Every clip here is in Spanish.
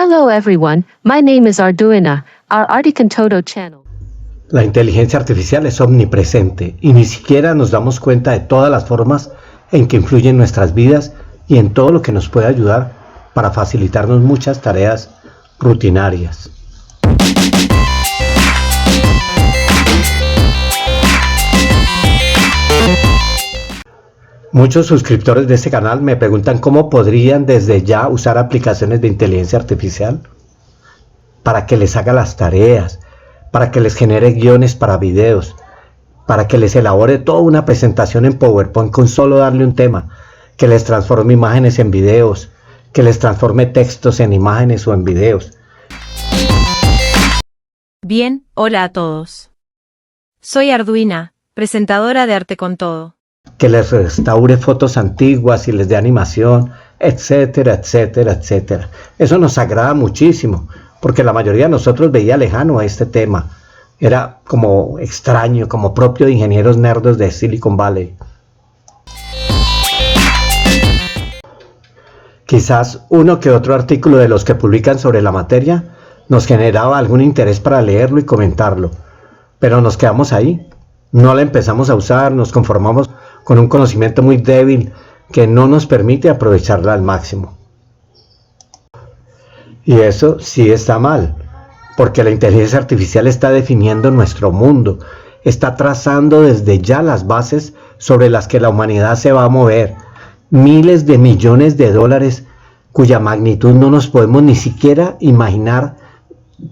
Hello everyone, my name is Arduina, our Articantoto channel. La inteligencia artificial es omnipresente y ni siquiera nos damos cuenta de todas las formas en que influye en nuestras vidas y en todo lo que nos puede ayudar para facilitarnos muchas tareas rutinarias. Muchos suscriptores de este canal me preguntan cómo podrían desde ya usar aplicaciones de inteligencia artificial para que les haga las tareas, para que les genere guiones para videos, para que les elabore toda una presentación en PowerPoint con solo darle un tema, que les transforme imágenes en videos, que les transforme textos en imágenes o en videos. Bien, hola a todos. Soy Arduina, presentadora de Arte con Todo. Que les restaure fotos antiguas y les dé animación, etcétera, etcétera, etcétera. Eso nos agrada muchísimo, porque la mayoría de nosotros veía lejano a este tema. Era como extraño, como propio de ingenieros nerdos de Silicon Valley. Quizás uno que otro artículo de los que publican sobre la materia nos generaba algún interés para leerlo y comentarlo, pero nos quedamos ahí. No la empezamos a usar, nos conformamos con un conocimiento muy débil que no nos permite aprovecharla al máximo. Y eso sí está mal, porque la inteligencia artificial está definiendo nuestro mundo, está trazando desde ya las bases sobre las que la humanidad se va a mover. Miles de millones de dólares cuya magnitud no nos podemos ni siquiera imaginar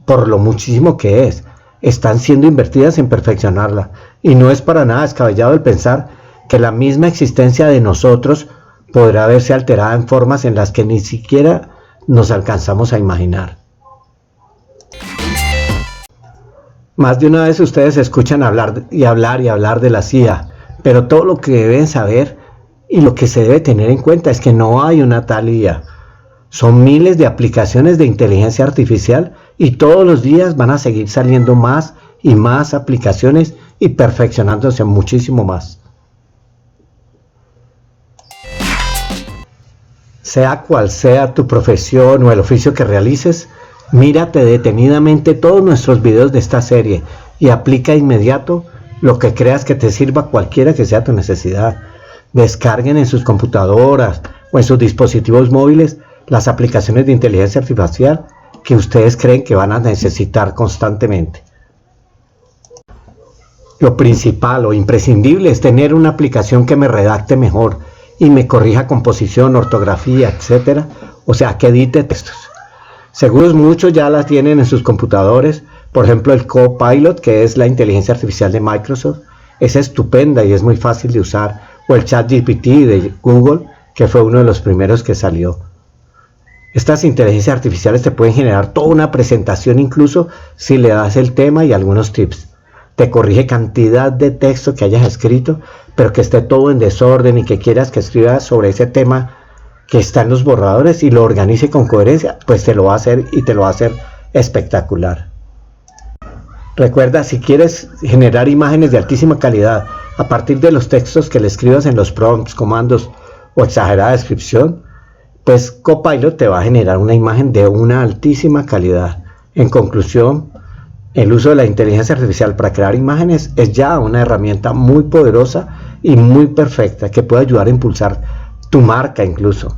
por lo muchísimo que es, están siendo invertidas en perfeccionarla. Y no es para nada descabellado el pensar que la misma existencia de nosotros podrá verse alterada en formas en las que ni siquiera nos alcanzamos a imaginar. Más de una vez ustedes escuchan hablar de la CIA, pero todo lo que deben saber y lo que se debe tener en cuenta es que no hay una tal IA. Son miles de aplicaciones de inteligencia artificial y todos los días van a seguir saliendo más y más aplicaciones y perfeccionándose muchísimo más. Sea cual sea tu profesión o el oficio que realices, mírate detenidamente todos nuestros videos de esta serie y aplica de inmediato lo que creas que te sirva cualquiera que sea tu necesidad. Descarguen en sus computadoras o en sus dispositivos móviles las aplicaciones de inteligencia artificial que ustedes creen que van a necesitar constantemente. Lo principal o imprescindible es tener una aplicación que me redacte mejor y me corrija composición, ortografía, etcétera, o sea, que edite textos. Seguros muchos ya las tienen en sus computadores, por ejemplo el Copilot, que es la inteligencia artificial de Microsoft, es estupenda y es muy fácil de usar, o el ChatGPT de Google, que fue uno de los primeros que salió. Estas inteligencias artificiales te pueden generar toda una presentación incluso si le das el tema y algunos tips. Te corrige cantidad de texto que hayas escrito, pero que esté todo en desorden y que quieras que escribas sobre ese tema que está en los borradores y lo organice con coherencia, pues te lo va a hacer y te lo va a hacer espectacular. Recuerda, si quieres generar imágenes de altísima calidad a partir de los textos que le escribas en los prompts, comandos o exagerada descripción, pues Copilot te va a generar una imagen de una altísima calidad. En conclusión, el uso de la inteligencia artificial para crear imágenes es ya una herramienta muy poderosa y muy perfecta que puede ayudar a impulsar tu marca incluso.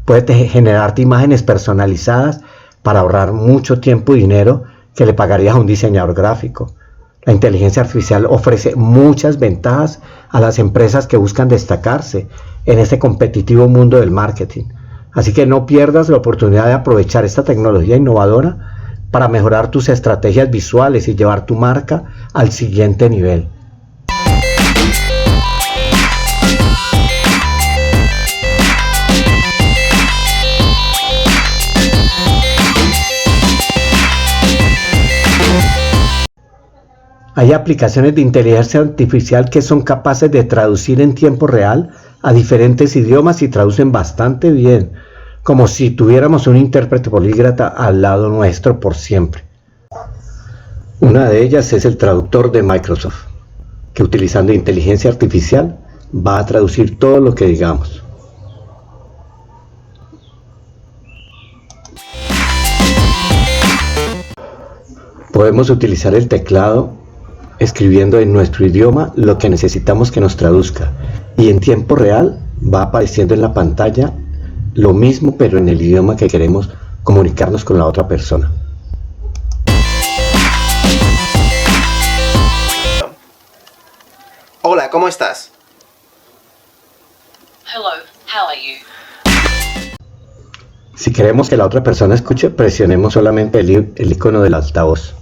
Puede generarte imágenes personalizadas para ahorrar mucho tiempo y dinero que le pagarías a un diseñador gráfico. La inteligencia artificial ofrece muchas ventajas a las empresas que buscan destacarse en este competitivo mundo del marketing. Así que no pierdas la oportunidad de aprovechar esta tecnología innovadora para mejorar tus estrategias visuales y llevar tu marca al siguiente nivel. Hay aplicaciones de inteligencia artificial que son capaces de traducir en tiempo real a diferentes idiomas y traducen bastante bien, como si tuviéramos un intérprete políglota al lado nuestro por siempre. Una de ellas es el traductor de Microsoft, que utilizando inteligencia artificial va a traducir todo lo que digamos. Podemos utilizar el teclado escribiendo en nuestro idioma lo que necesitamos que nos traduzca, y en tiempo real va apareciendo en la pantalla lo mismo pero en el idioma que queremos comunicarnos con la otra persona. Hola, ¿cómo estás? Hello, how are you? Si queremos que la otra persona escuche, presionemos solamente el icono del altavoz.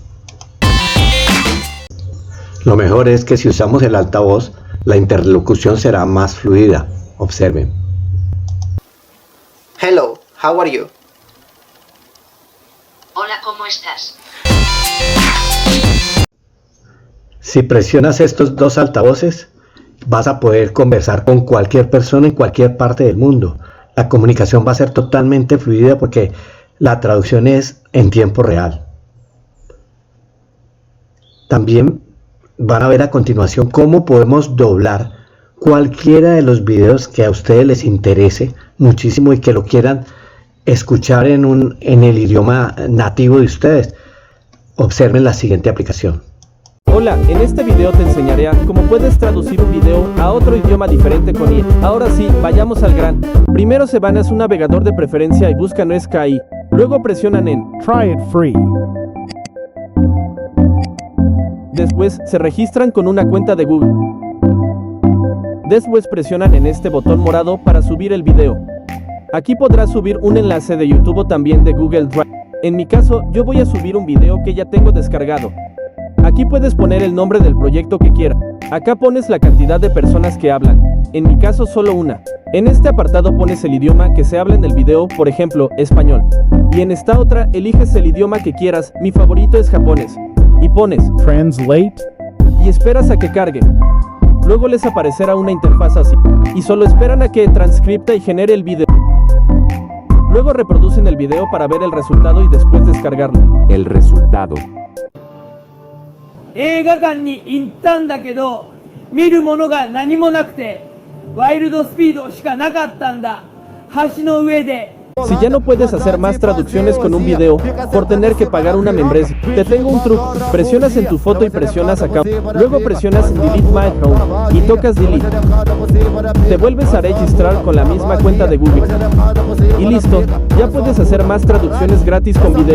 Lo mejor es que si usamos el altavoz, la interlocución será más fluida. Observen. Hello, how are you? Hola, ¿cómo estás? Si presionas estos dos altavoces, vas a poder conversar con cualquier persona en cualquier parte del mundo. La comunicación va a ser totalmente fluida porque la traducción es en tiempo real. También van a ver a continuación cómo podemos doblar cualquiera de los videos que a ustedes les interese muchísimo y que lo quieran escuchar en el idioma nativo de ustedes. Observen la siguiente aplicación. Hola, en este video te enseñaré a cómo puedes traducir un video a otro idioma diferente con IA. Ahora sí, vayamos al gran. Primero se van a su navegador de preferencia y buscan SKI. Luego presionan en Try it free. Después se registran con una cuenta de Google. Después presionan en este botón morado para subir el video. Aquí podrás subir un enlace de YouTube o también de Google Drive. En mi caso, yo voy a subir un video que ya tengo descargado. Aquí puedes poner el nombre del proyecto que quieras. Acá pones la cantidad de personas que hablan. En mi caso solo una. En este apartado pones el idioma que se habla en el video, por ejemplo, español. Y en esta otra eliges el idioma que quieras. Mi favorito es japonés. Y pones Translate. y esperas a que cargue. Luego les aparecerá una interfaz así. Y solo esperan a que transcripta y genere el video. Luego reproducen el video para ver el resultado y después descargarlo. El resultado. 映画館に行ったんだけど見るものが何もなくてワイルドスピードしかなかったんだ橋の上で Si ya no puedes hacer más traducciones con un video por tener que pagar una membresía, te tengo un truco. Presionas en tu foto y presionas acá. Luego presionas en Delete My Home y tocas Delete. Te vuelves a registrar con la misma cuenta de Google. Y listo, ya puedes hacer más traducciones gratis con video.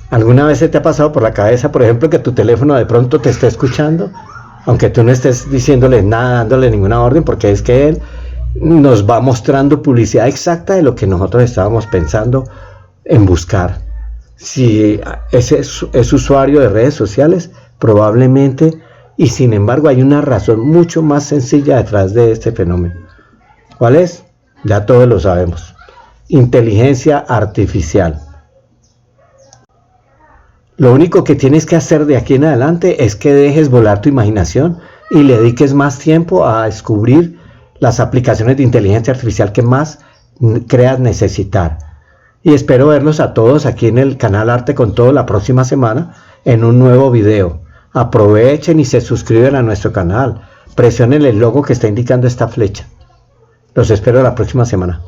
¿Alguna vez se te ha pasado por la cabeza, por ejemplo, que tu teléfono de pronto te esté escuchando? Aunque tú no estés diciéndole nada, dándole ninguna orden, porque es que él nos va mostrando publicidad exacta de lo que nosotros estábamos pensando en buscar. Si ese es usuario de redes sociales, probablemente, y sin embargo hay una razón mucho más sencilla detrás de este fenómeno. ¿Cuál es? Ya todos lo sabemos. Inteligencia artificial. Lo único que tienes que hacer de aquí en adelante es que dejes volar tu imaginación y le dediques más tiempo a descubrir las aplicaciones de inteligencia artificial que más creas necesitar. Y espero verlos a todos aquí en el canal Arte con Todo la próxima semana en un nuevo video. Aprovechen y se suscriben a nuestro canal. Presionen el logo que está indicando esta flecha. Los espero la próxima semana.